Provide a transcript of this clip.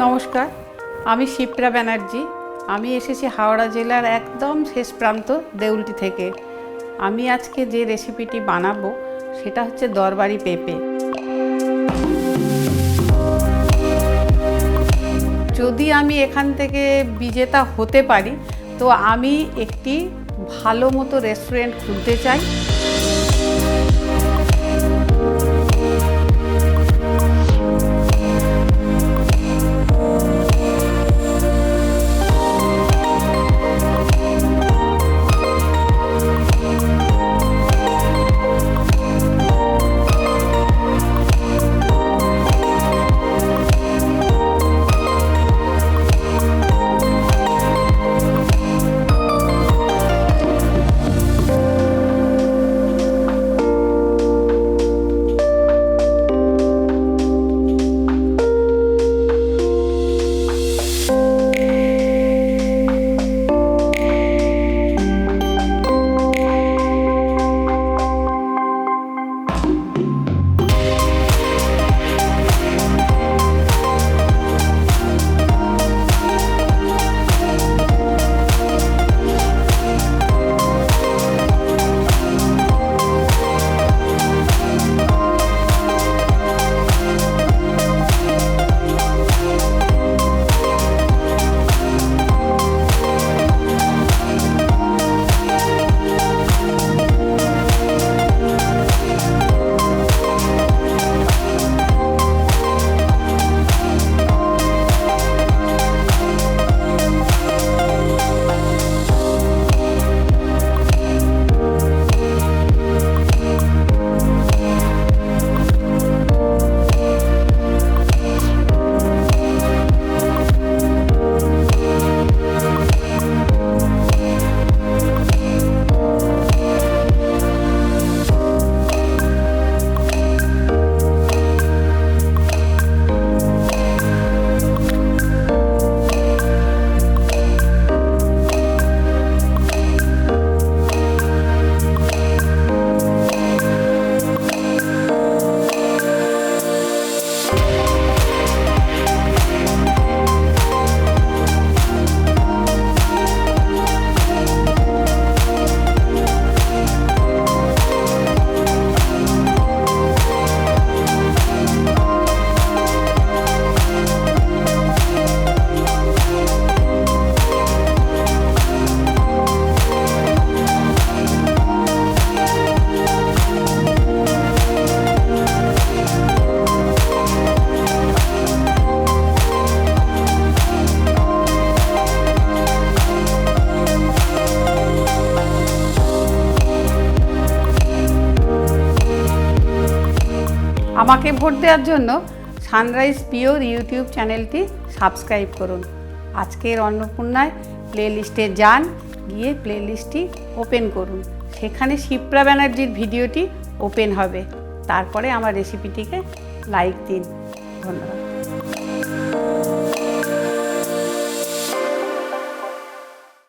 নমস্কার, আমি শিপ্রা ব্যানার্জি। আমি এসেছি হাওড়া জেলার একদম শেষ প্রান্ত দেউলটি থেকে। আমি আজকে যে রেসিপিটি বানাবো সেটা হচ্ছে দরবারি পেঁপে। যদি আমি এখান থেকে বিজেতা হতে পারি তো আমি একটি ভালো মতো রেস্টুরেন্ট খুলতে চাই। আমাকে ভোট দেওয়ার জন্য সানরাইজ পিওর ইউটিউব চ্যানেলটি সাবস্ক্রাইব করুন। আজকের অন্নপূর্ণায় প্লেলিস্টে যান, গিয়ে প্লেলিস্টটি ওপেন করুন। সেখানে শিপ্রা ব্যানার্জির ভিডিওটি ওপেন হবে। তারপরে আমার রেসিপিটিকে লাইক দিন। ধন্যবাদ।